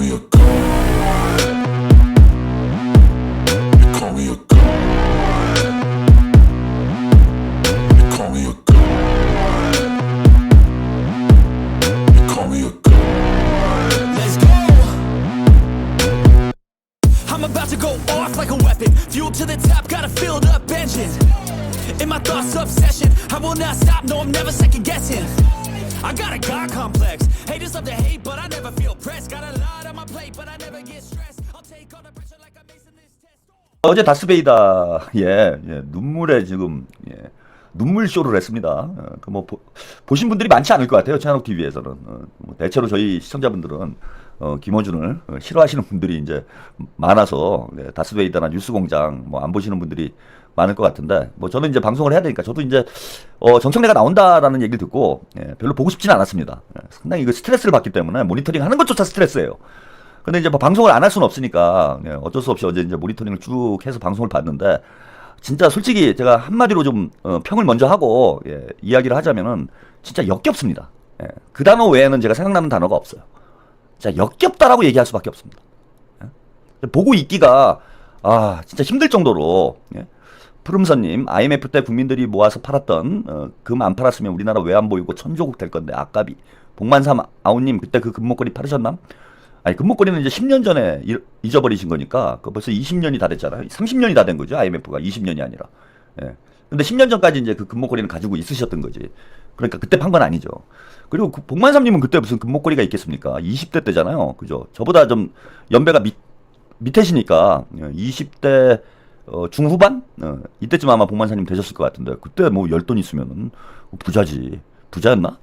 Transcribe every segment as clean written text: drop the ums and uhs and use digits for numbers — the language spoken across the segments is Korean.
me a god. You call me a god. You call me a god. You call me a god. Let's go. I'm about to go off like a weapon. Fuel to the top, got a filled up engine. In my thoughts, obsession. I will not stop, no, I'm never second guessing. I got a God complex. Haters love to hate, but I never feel pressed. Got a lot on my plate, but I never get stressed. I'll take all the pressure like I'm acing this test. 어제 다스베이다 눈물에 지금 눈물 쇼를 했습니다. 그 뭐 보신 분들이 많지 않을 것 같아요. 최한옥 TV에서는 뭐 대체로 저희 시청자분들은 김어준을 싫어하시는 분들이 이제 많아서 다스베이다나 뉴스공장 뭐 안 보시는 분들이 많을 것 같은데 뭐 저는 이제 방송을 해야 되니까 저도 이제 정청래가 나온다라는 얘기를 듣고 별로 보고 싶지는 않았습니다. 상당히 이거 스트레스를 받기 때문에 모니터링 하는 것조차 스트레스예요. 근데 이제 뭐 방송을 안 할 수는 없으니까 어쩔 수 없이 어제 이제 모니터링을 쭉 해서 방송을 봤는데 진짜 솔직히 제가 한마디로 좀 평을 먼저 하고 이야기를 하자면은 진짜 역겹습니다. 그 단어 외에는 제가 생각나는 단어가 없어요. 진짜 역겹다라고 얘기할 수밖에 없습니다. 보고 있기가 진짜 힘들 정도로 푸름선님 IMF 때 국민들이 모아서 팔았던 금 안 팔았으면 우리나라 왜 안 보이고 천조국 될 건데 아까비. 복만삼 아우님 그때 그 금목걸이 팔으셨나? 아니 금목걸이는 이제 10년 전에 잊어버리신 거니까 그 벌써 20년이 다 됐잖아요. 30년이 다 된 거죠. IMF가 20년이 아니라. 근데 10년 전까지 이제 그 금목걸이는 가지고 있으셨던 거지. 그러니까 그때 판 건 아니죠. 그리고 그 복만삼님은 그때 무슨 금목걸이가 있겠습니까? 20대 때잖아요. 그죠? 저보다 좀 연배가 밑에시니까 20대 중후반? 이때쯤 아마 복만사님 되셨을 것 같은데 그때 뭐 열돈 있으면은 부자지. 부자였나?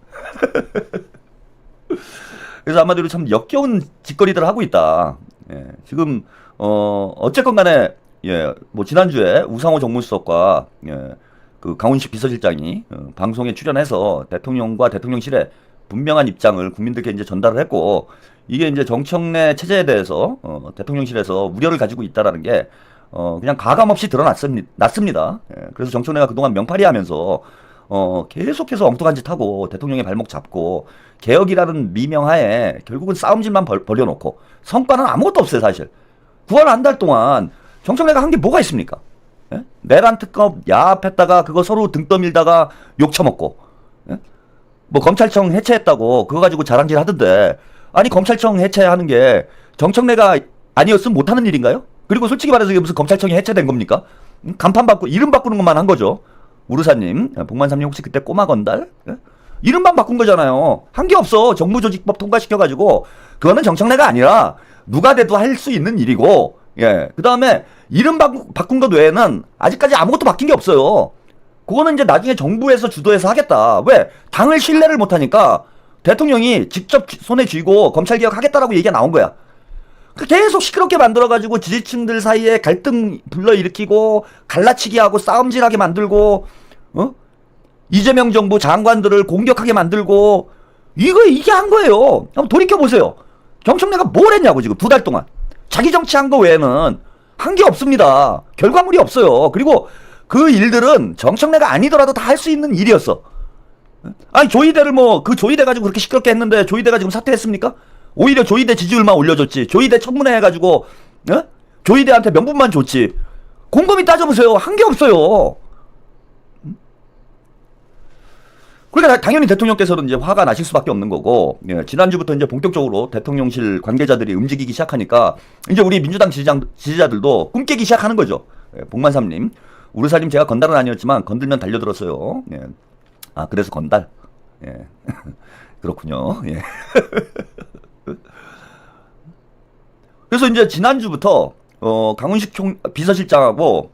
그래서 아마도 참 역겨운 짓거리들을 하고 있다. 지금 어쨌건 간에 뭐 지난주에 우상호 정무수석과 그 강훈식 비서실장이 방송에 출연해서 대통령과 대통령실에 분명한 입장을 국민들께 이제 전달을 했고 이게 이제 정청래 체제에 대해서 대통령실에서 우려를 가지고 있다라는 게 그냥 가감없이 드러났습니다. 그래서 정청래가 그동안 명파리 하면서 계속해서 엉뚱한 짓 하고 대통령의 발목 잡고 개혁이라는 미명하에 결국은 싸움질만 벌여놓고 성과는 아무것도 없어요. 사실 9월 한 달 동안 정청래가 한 게 뭐가 있습니까? 내란 특검 야합했다가 그거 서로 등 떠밀다가 욕 처먹고 뭐 검찰청 해체했다고 그거 가지고 자랑질 하던데 아니 검찰청 해체하는 게 정청래가 아니었으면 못하는 일인가요? 그리고 솔직히 말해서 이게 무슨 검찰청이 해체된 겁니까? 간판 바꾸 이름 바꾸는 것만 한 거죠. 우르사님, 복만삼님 혹시 그때 꼬마 건달? 이름만 바꾼 거잖아요. 한 게 없어. 정무조직법 통과시켜가지고 그거는 정청래가 아니라 누가 돼도 할 수 있는 일이고 그 다음에 이름 바꾼 것 외에는 아직까지 아무것도 바뀐 게 없어요. 그거는 이제 나중에 정부에서 주도해서 하겠다. 왜? 당을 신뢰를 못하니까 대통령이 직접 손에 쥐고 검찰개혁 하겠다라고 얘기가 나온 거야. 계속 시끄럽게 만들어가지고 지지층들 사이에 갈등 불러일으키고 갈라치기 하고 싸움질하게 만들고 이재명 정부 장관들을 공격하게 만들고 이게 한 거예요. 한번 돌이켜보세요. 정청래가 뭘 했냐고 지금 2달 동안. 자기 정치한 거 외에는 한 게 없습니다. 결과물이 없어요. 그리고 그 일들은 정청래가 아니더라도 다 할 수 있는 일이었어. 아니 조이대를 뭐 그 조이대 가지고 그렇게 시끄럽게 했는데 조이대가 지금 사퇴했습니까? 오히려 조이대 지지율만 올려줬지. 조이대 청문회 해가지고 조이대한테 명분만 줬지. 곰곰이 따져보세요. 한 게 없어요. 그러니까 당연히 대통령께서는 이제 화가 나실 수밖에 없는 거고 지난주부터 이제 본격적으로 대통령실 관계자들이 움직이기 시작하니까 이제 우리 민주당 지지자들도 꿈깨기 시작하는 거죠. 복만삼님, 우르사님 제가 건달은 아니었지만 건들면 달려들었어요. 그래서 건달. 그렇군요. 그래서 이제 지난주부터 강훈식 비서실장하고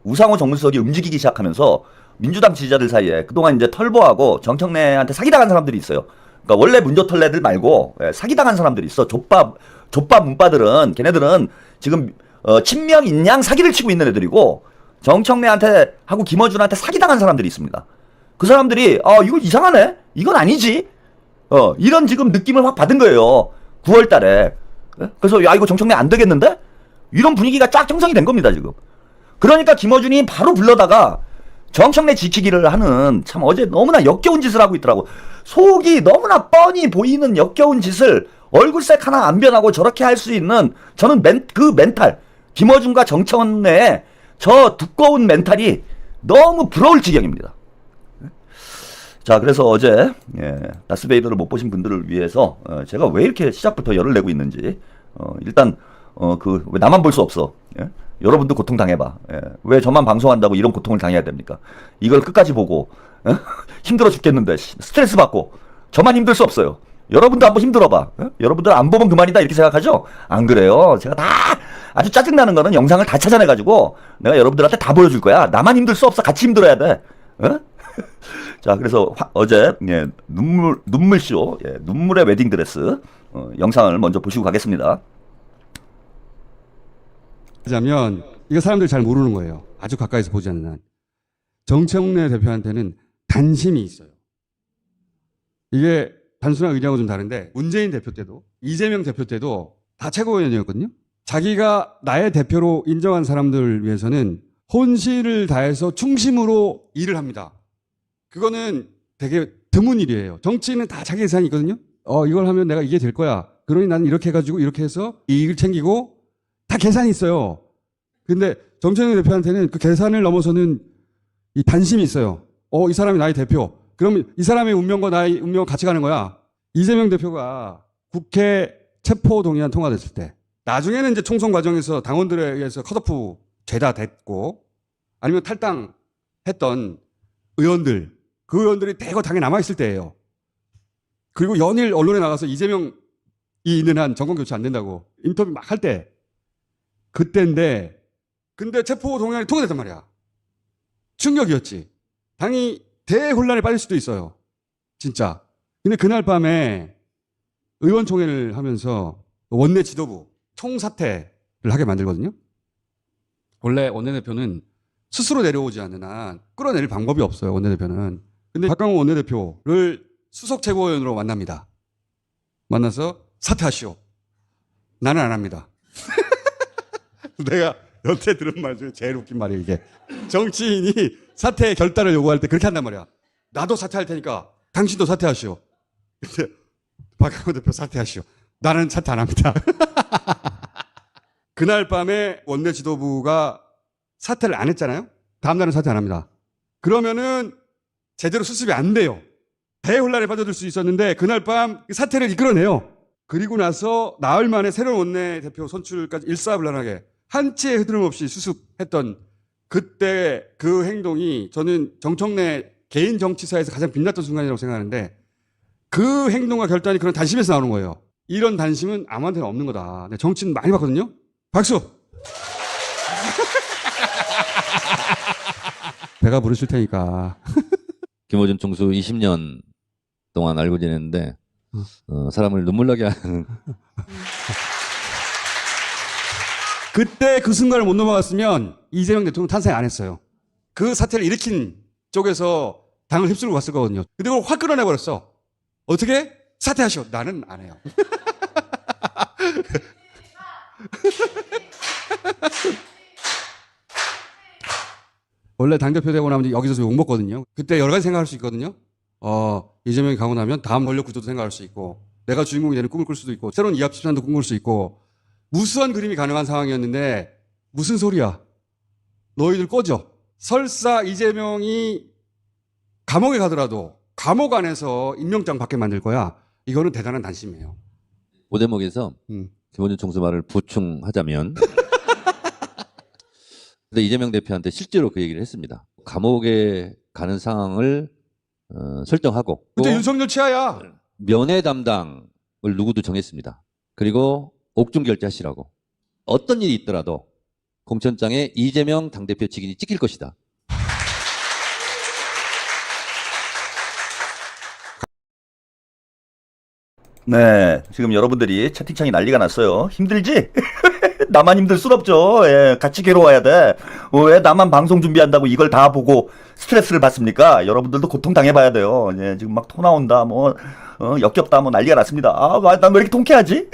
우상호 정무수석이 움직이기 시작하면서 민주당 지지자들 사이에 그동안 이제 털보하고 정청래한테 사기당한 사람들이 있어요. 그러니까 원래 문조털레들 말고 사기당한 사람들이 있어. 족밥 문바들은 걔네들은 지금 친명 인양 사기를 치고 있는 애들이고 정청래한테 하고 김어준한테 사기당한 사람들이 있습니다. 그 사람들이 이거 이상하네? 이건 아니지? 이런 지금 느낌을 확 받은 거예요. 9월 달에. 그래서 야 이거 정청래 안 되겠는데? 이런 분위기가 쫙 형성이 된 겁니다 지금. 그러니까 김어준이 바로 불러다가 정청래 지키기를 하는 참 어제 너무나 역겨운 짓을 하고 있더라고. 속이 너무나 뻔히 보이는 역겨운 짓을 얼굴색 하나 안 변하고 저렇게 할 수 있는 저는 그 멘탈, 김어준과 정청래의 저 두꺼운 멘탈이 너무 부러울 지경입니다. 자, 그래서 어제 다스베이더를 못 보신 분들을 위해서 제가 왜 이렇게 시작부터 열을 내고 있는지 일단 왜 나만 볼 수 없어? 예? 여러분도 고통 당해봐. 예. 왜 저만 방송한다고 이런 고통을 당해야 됩니까? 이걸 끝까지 보고 힘들어 죽겠는데 스트레스 받고 저만 힘들 수 없어요. 여러분도 한번 힘들어봐. 예? 여러분들 안 보면 그만이다 이렇게 생각하죠? 안 그래요. 제가 다 아주 짜증나는 거는 영상을 다 찾아내가지고 내가 여러분들한테 다 보여줄 거야. 나만 힘들 수 없어. 같이 힘들어야 돼. 자, 그래서 어제 눈물쇼, 눈물의 웨딩드레스 영상을 먼저 보시고 가겠습니다. 하자면 이거 사람들이 잘 모르는 거예요. 아주 가까이서 보지 않는 한. 정청래 대표한테는 단심이 있어요. 이게 단순한 의지하고 좀 다른데 문재인 대표 때도 이재명 대표 때도 다 최고위원이었거든요. 자기가 나의 대표로 인정한 사람들을 위해서는 혼신을 다해서 충심으로 일을 합니다. 그거는 되게 드문 일이에요. 정치인은 다 자기 예산이 있거든요. 이걸 하면 내가 이게 될 거야. 그러니 나는 이렇게 해가지고 이렇게 해서 이익을 챙기고 다 계산이 있어요. 근데 정청래 대표한테는 그 계산을 넘어서는 이 단심이 있어요. 이 사람이 나의 대표. 그러면 이 사람의 운명과 나의 운명 같이 가는 거야. 이재명 대표가 국회 체포 동의안 통과됐을 때 나중에는 이제 총선 과정에서 당원들에 의해서 컷오프 죄다 됐고 아니면 탈당했던 의원들 그 의원들이 대거 당에 남아있을 때예요. 그리고 연일 언론에 나가서 이재명이 있는 한 정권 교체 안 된다고 인터뷰 막 할 때 그때인데 근데 체포 동의안이 통과됐단 말이야. 충격이었지. 당이 대혼란에 빠질 수도 있어요. 진짜. 근데 그날 밤에 의원총회를 하면서 원내 지도부 총사퇴를 하게 만들거든요. 원래 원내대표는 스스로 내려오지 않는 한 끌어내릴 방법이 없어요. 원내대표는. 근데 박강원 원내대표를 수석 최고위원으로 만납니다. 만나서 사퇴하시오. 나는 안 합니다. 내가 여태 들은 말 중에 제일 웃긴 말이에요. 이게 정치인이 사퇴 결단을 요구할 때 그렇게 한단 말이야. 나도 사퇴할 테니까 당신도 사퇴하시오. 근데 박강원 대표 사퇴하시오. 나는 사퇴 안 합니다. 그날 밤에 원내 지도부가 사퇴를 안 했잖아요. 다음 날은 사퇴 안 합니다. 그러면은 제대로 수습이 안 돼요. 대혼란에 빠져들 수 있었는데 그날 밤 사퇴를 이끌어내요. 그리고 나서 나흘 만에 새로운 원내대표 선출까지 일사불란하게 한치의 흐드름 없이 수습했던 그때 그 행동이 저는 정청래 개인 정치사에서 가장 빛났던 순간이라고 생각하는데 그 행동과 결단이 그런 단심에서 나오는 거예요. 이런 단심은 아무한테나 없는 거다. 정치는 많이 봤거든요. 박수! 배가 부르실 테니까. 김어준 총수 20년 동안 알고 지냈는데 사람을 눈물 나게 하는 그때 그 순간을 못 넘어갔으면 이재명 대통령 탄생 안 했어요. 그 사태를 일으킨 쪽에서 당을 휩쓸고 갔을 거거든요. 근데 그걸 확 끌어내버렸어. 어떻게? 사퇴하시오. 나는 안 해요. 원래 당대표 되고 나면 여기서 욕 먹거든요. 그때 여러 가지 생각할 수 있거든요. 이재명이 가고 나면 다음 권력 구조도 생각할 수 있고 내가 주인공이 되는 꿈을 꿀 수도 있고 새로운 이합 집산도 꿈꿀 수 있고 무수한 그림이 가능한 상황이었는데 무슨 소리야. 너희들 꺼져. 설사 이재명이 감옥에 가더라도 감옥 안에서 임명장 받게 만들 거야. 이거는 대단한 단심이에요. 그 대목에서 김어준 총수 말을 보충하자면 근데 이재명 대표한테 실제로 그 얘기를 했습니다. 감옥에 가는 상황을 설정하고 그때 윤석열 치하야. 면회 담당을 누구도 정했습니다. 그리고 옥중 결제하시라고. 어떤 일이 있더라도 공천장에 이재명 당대표 직인이 찍힐 것이다. 네, 지금 여러분들이 채팅창이 난리가 났어요. 힘들지? 나만 힘들 순 없죠. 예, 같이 괴로워야 돼. 왜 나만 방송 준비한다고 이걸 다 보고 스트레스를 받습니까? 여러분들도 고통 당해봐야 돼요. 예, 지금 막 토 나온다, 뭐, 역겹다, 뭐 난리가 났습니다. 난 왜 이렇게 통쾌하지?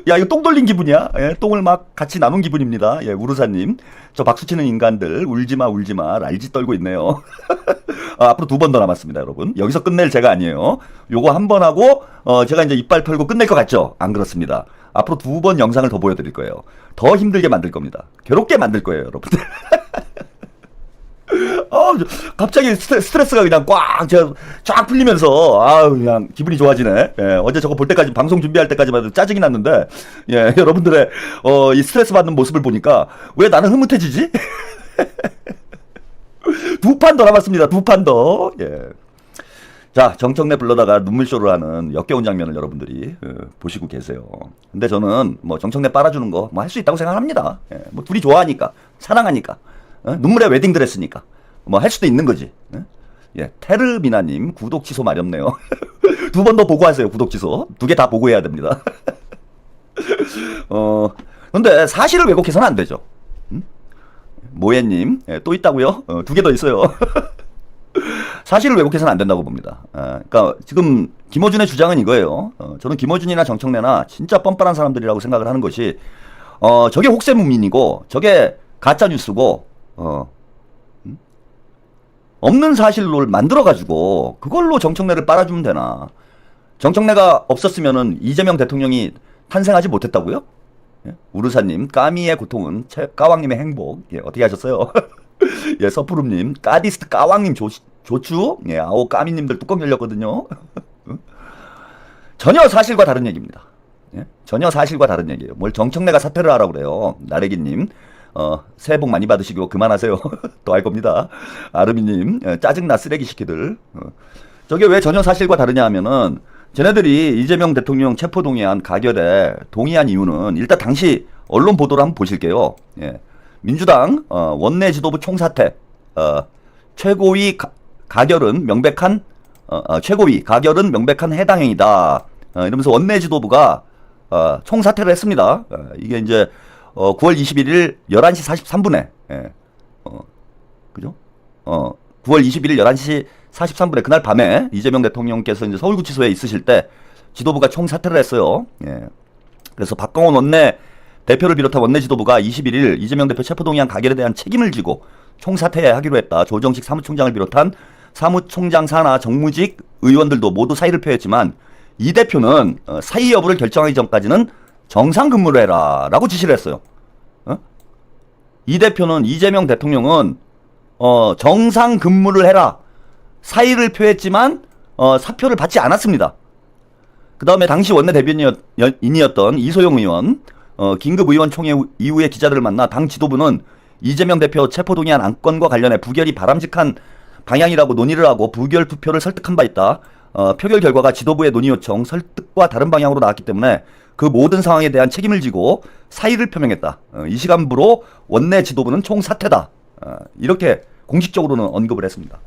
야, 이거 똥 돌린 기분이야? 예, 똥을 막 같이 나눈 기분입니다. 예, 우르사님. 저 박수치는 인간들, 울지마, 울지마, 랄지 떨고 있네요. 앞으로 2번 더 남았습니다, 여러분. 여기서 끝낼 제가 아니에요. 요거 한 번 하고, 제가 이제 이빨 털고 끝낼 것 같죠? 안 그렇습니다. 앞으로 2번 영상을 더 보여드릴 거예요. 더 힘들게 만들 겁니다. 괴롭게 만들 거예요, 여러분들. 갑자기 스트레스가 그냥 쫙 풀리면서, 그냥 기분이 좋아지네. 예, 어제 저거 볼 때까지, 방송 준비할 때까지만 해도 짜증이 났는데, 예, 여러분들의, 이 스트레스 받는 모습을 보니까, 왜 나는 흐뭇해지지? 2판 더 남았습니다. 2판 더. 예. 자, 정청래 불러다가 눈물쇼를 하는 역겨운 장면을 여러분들이 보시고 계세요. 근데 저는 뭐 정청래 빨아주는 거 뭐 할 수 있다고 생각합니다. 예, 뭐 둘이 좋아하니까, 사랑하니까, 눈물의 웨딩드레스니까 뭐 할 수도 있는 거지. 예, 테르미나님 구독 취소 마렵네요. 2번 더 보고하세요. 구독 취소 2개 다 보고해야 됩니다. 근데 사실을 왜곡해서는 안 되죠. 모해님, 예, 또 있다고요? 2개 더 있어요. 사실을 왜곡해서는 안 된다고 봅니다. 그러니까 지금 김어준의 주장은 이거예요. 저는 김어준이나 정청래나 진짜 뻔뻔한 사람들이라고 생각을 하는 것이, 저게 혹세무민이고 저게 가짜 뉴스고, 없는 사실로 만들어가지고 그걸로 정청래를 빨아주면 되나? 정청래가 없었으면은 이재명 대통령이 탄생하지 못했다고요? 예? 우르사님, 까미의 고통은 까왕님의 행복. 예, 어떻게 하셨어요? 예, 서푸름님, 까디스트 까왕님 조추. 예, 아오 까미님들 뚜껑 열렸거든요. 전혀 사실과 다른 얘기입니다. 예? 전혀 사실과 다른 얘기예요. 뭘 정청래가 사퇴를 하라고 그래요. 나래기님, 새해 복 많이 받으시고 그만하세요. 또 할 겁니다. 아르미님, 짜증나 쓰레기 시키들. 저게 왜 전혀 사실과 다르냐 하면은, 쟤네들이 이재명 대통령 체포동의안 가결에 동의한 이유는, 일단 당시 언론 보도를 한번 보실게요. 예. 민주당 원내 지도부 총사퇴, 최고위 가결은 명백한 최고위 가결은 명백한 해당 행위다. 이러면서 원내 지도부가 총사퇴를 했습니다. 이게 이제 9월 21일 11시 43분에 그죠? 9월 21일 11시 43분에 그날 밤에 이재명 대통령께서 이제 서울구치소에 있으실 때 지도부가 총사퇴를 했어요. 예. 그래서 박광원 원내 대표를 비롯한 원내 지도부가 21일 이재명 대표 체포동의안 가결에 대한 책임을 지고 총사퇴하기로 했다. 조정식 사무총장을 비롯한 사무총장 산하 정무직 의원들도 모두 사의를 표했지만, 이 대표는 사의 여부를 결정하기 전까지는 정상 근무를 해라 라고 지시를 했어요. 이 대표는, 이재명 대통령은 정상 근무를 해라, 사의를 표했지만 사표를 받지 않았습니다. 그 다음에 당시 원내 대변인이었던 이소영 의원, 긴급의원총회 이후에 기자들을 만나 당 지도부는 이재명 대표 체포동의안 안건과 관련해 부결이 바람직한 방향이라고 논의를 하고 부결 투표를 설득한 바 있다. 표결 결과가 지도부의 논의 요청, 설득과 다른 방향으로 나왔기 때문에 그 모든 상황에 대한 책임을 지고 사의를 표명했다. 이 시간부로 원내 지도부는 총사퇴다. 이렇게 공식적으로는 언급을 했습니다.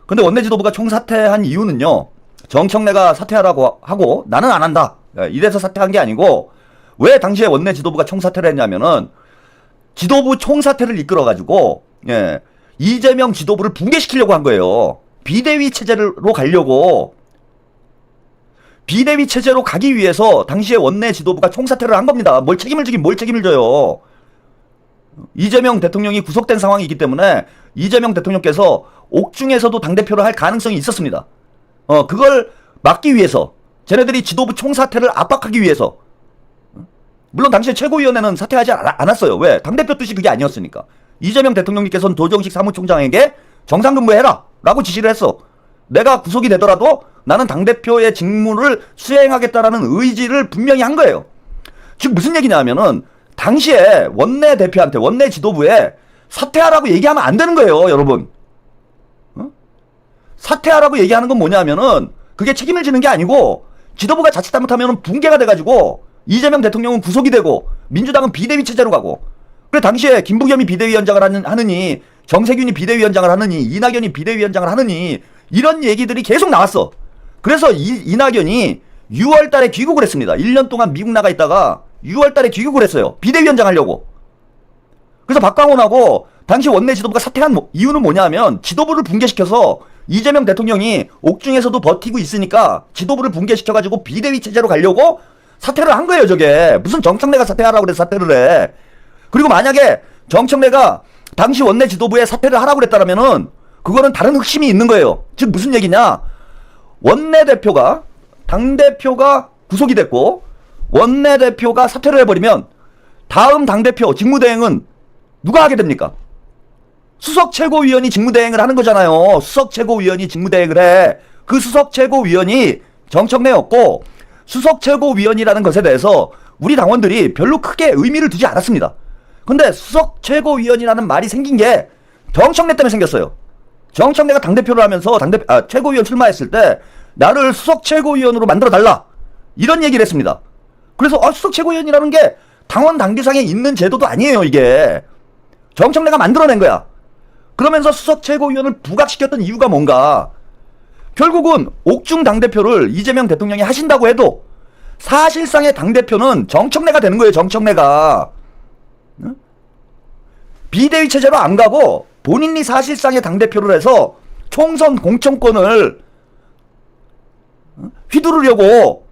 근데 원내 지도부가 총사퇴한 이유는요, 정청래가 사퇴하라고 하고 나는 안 한다, 이래서 사퇴한 게 아니고, 왜 당시에 원내 지도부가 총사퇴를 했냐면은, 지도부 총사퇴를 이끌어가지고, 예, 이재명 지도부를 붕괴시키려고 한 거예요. 비대위 체제로 가려고. 비대위 체제로 가기 위해서 당시에 원내 지도부가 총사퇴를 한 겁니다. 뭘 책임을 지긴 뭘 책임을 져요. 이재명 대통령이 구속된 상황이기 때문에 이재명 대통령께서 옥중에서도 당대표를 할 가능성이 있었습니다. 그걸 막기 위해서, 쟤네들이 지도부 총사퇴를 압박하기 위해서. 물론 당시에 최고위원회는 사퇴하지 않았어요. 왜? 당대표 뜻이 그게 아니었으니까. 이재명 대통령님께서는 도정식 사무총장에게 정상근무해라 라고 지시를 했어. 내가 구속이 되더라도 나는 당대표의 직무를 수행하겠다라는 의지를 분명히 한 거예요. 즉 무슨 얘기냐 하면은, 당시에 원내대표한테, 원내 지도부에 사퇴하라고 얘기하면 안 되는 거예요, 여러분. 사퇴하라고 얘기하는 건 뭐냐면은, 그게 책임을 지는 게 아니고, 지도부가 자칫 잘못하면 붕괴가 돼가지고 이재명 대통령은 구속이 되고 민주당은 비대위 체제로 가고, 그래 당시에 김부겸이 비대위원장을 하느니, 정세균이 비대위원장을 하느니, 이낙연이 비대위원장을 하느니, 이런 얘기들이 계속 나왔어. 그래서 이낙연이 6월 달에 귀국을 했습니다. 1년 동안 미국 나가 있다가 6월 달에 귀국을 했어요. 비대위원장 하려고. 그래서 박광원하고 당시 원내 지도부가 사퇴한 이유는 뭐냐면, 지도부를 붕괴시켜서 이재명 대통령이 옥중에서도 버티고 있으니까 지도부를 붕괴시켜가지고 비대위 체제로 가려고 사퇴를 한 거예요, 저게. 무슨 정청래가 사퇴하라고 그래서 사퇴를 해. 그리고 만약에 정청래가 당시 원내 지도부에 사퇴를 하라고 그랬다면은 그거는 다른 흑심이 있는 거예요. 즉 무슨 얘기냐? 원내대표가 당대표가 구속이 됐고 원내대표가 사퇴를 해버리면 다음 당대표 직무대행은 누가 하게 됩니까? 수석 최고위원이 직무대행을 하는 거잖아요. 수석 최고위원이 직무대행을 해. 그 수석 최고위원이 정청래였고 수석 최고위원이라는 것에 대해서 우리 당원들이 별로 크게 의미를 두지 않았습니다. 근데 수석 최고위원이라는 말이 생긴 게 정청래 때문에 생겼어요. 정청래가 당대표를 하면서 최고위원 출마했을 때 나를 수석 최고위원으로 만들어달라 이런 얘기를 했습니다. 그래서 수석 최고위원이라는 게 당원 당규상에 있는 제도도 아니에요. 이게 정청래가 만들어낸 거야. 그러면서 수석 최고위원을 부각시켰던 이유가 뭔가? 결국은 옥중 당대표를 이재명 대통령이 하신다고 해도 사실상의 당대표는 정청래가 되는 거예요. 정청래가. 비대위 체제로 안 가고 본인이 사실상의 당대표를 해서 총선 공천권을 휘두르려고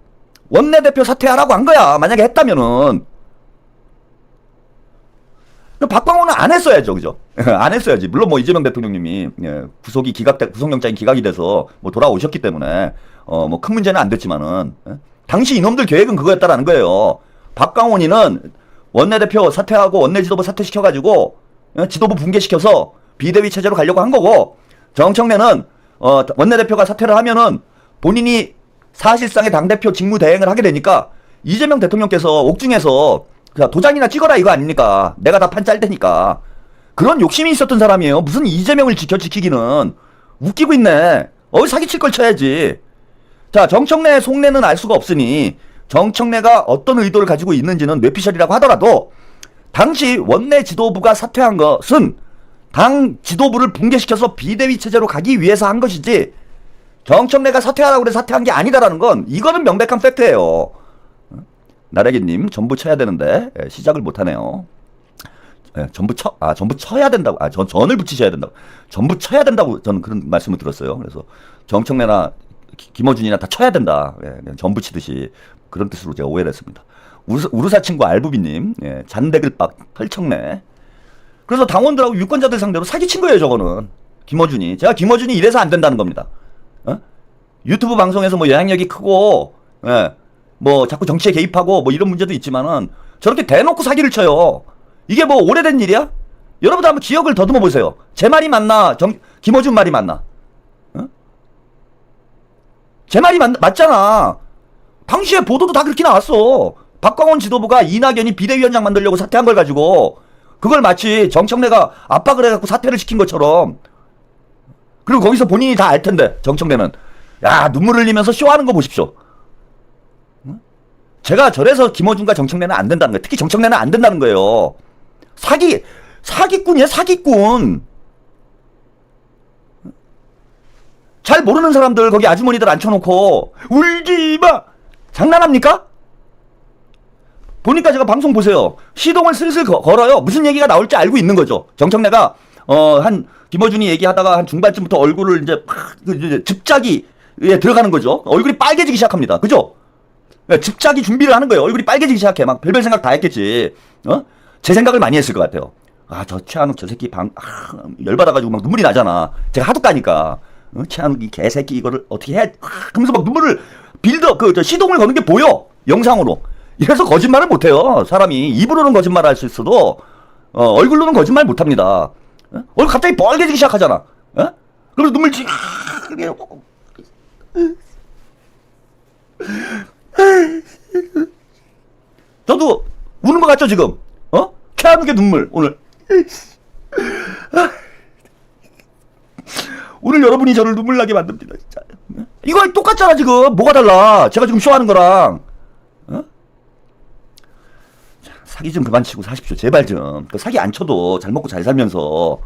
원내대표 사퇴하라고 한 거야. 만약에 했다면은. 박광호는 안 했어야죠. 그죠? 안 했어야지. 물론 뭐 이재명 대통령님이 구속영장이 기각이 돼서 뭐 돌아오셨기 때문에 뭐 큰 문제는 안 됐지만은 당시 이놈들 계획은 그거였다라는 거예요. 박광호니는 원내대표 사퇴하고 원내지도부 사퇴시켜가지고 지도부 붕괴시켜서 비대위 체제로 가려고 한 거고 정청래는 원내대표가 사퇴를 하면은 본인이 사실상의 당대표 직무 대행을 하게 되니까 이재명 대통령께서 옥중에서 도장이나 찍어라 이거 아닙니까? 내가 다 판 짤 테니까. 그런 욕심이 있었던 사람이에요. 무슨 이재명을 지키기는. 웃기고 있네. 사기칠 걸 쳐야지. 자, 정청래 속내는 알 수가 없으니 정청래가 어떤 의도를 가지고 있는지는 뇌피셜이라고 하더라도 당시 원내 지도부가 사퇴한 것은 당 지도부를 붕괴시켜서 비대위 체제로 가기 위해서 한 것이지 정청래가 사퇴하라고 그래서 사퇴한 게 아니다라는 건 이거는 명백한 팩트예요. 나래기님 전부 쳐야 되는데 시작을 못하네요. 전부 쳐야 된다고. 전을 붙이셔야 된다고. 전부 쳐야 된다고 저는 그런 말씀을 들었어요. 그래서 정청래나 김어준이나 다 쳐야 된다. 전 붙이듯이 그런 뜻으로 제가 오해를 했습니다. 우르사 친구 알부비님 잔대글박 털청래. 그래서 당원들하고 유권자들 상대로 사기친 거예요. 저거는 김어준이. 제가 김어준이 이래서 안 된다는 겁니다. 유튜브 방송에서 뭐 영향력이 크고 뭐 자꾸 정치에 개입하고 뭐 이런 문제도 있지만은 저렇게 대놓고 사기를 쳐요. 이게 뭐 오래된 일이야? 여러분들 한번 기억을 더듬어 보세요. 제 말이 맞나? 김어준 말이 맞나? 제 말이 맞잖아. 당시에 보도도 다 그렇게 나왔어. 박광원 지도부가 이낙연이 비대위원장 만들려고 사퇴한 걸 가지고 그걸 마치 정청래가 압박을 해갖고 사퇴를 시킨 것처럼. 그리고 거기서 본인이 다 알 텐데 정청래는 눈물 흘리면서 쇼하는 거 보십시오. 제가 저래서 김어준과 정청래는 안 된다는 거예요. 특히 정청래는 안 된다는 거예요. 사기꾼이야, 사기꾼. 잘 모르는 사람들 거기 아주머니들 앉혀놓고 울지마 장난합니까? 보니까 제가 방송 보세요. 시동을 슬슬 걸어요. 무슨 얘기가 나올지 알고 있는 거죠. 정청래가 김어준이 얘기하다가 한 중반쯤부터 얼굴을 이제 집자기에 들어가는 거죠. 얼굴이 빨개지기 시작합니다. 그죠? 집자기 준비를 하는 거예요. 얼굴이 빨개지기 시작해. 막 별별 생각 다 했겠지. 제 생각을 많이 했을 것 같아요. 저 최한욱 저 새끼 열받아가지고 막 눈물이 나잖아. 제가 하도 까니까. 최한욱 이 개새끼 이거를 어떻게 해? 그러면서 막 눈물을 시동을 거는 게 보여. 영상으로. 이래서 거짓말을 못해요. 사람이 입으로는 거짓말 할 수 있어도 얼굴로는 거짓말 못합니다. 얼굴 갑자기 빨개지기 시작하잖아. 그러면서 눈물 저도 우는 것 같죠 지금? 최한욱의 눈물 오늘. 오늘 여러분이 저를 눈물 나게 만듭니다 진짜. 이거 똑같잖아 지금. 뭐가 달라? 제가 지금 쇼하는 거랑. 사기 좀 그만 치고 사십시오 제발 좀. 사기 안 쳐도 잘 먹고 잘 살면서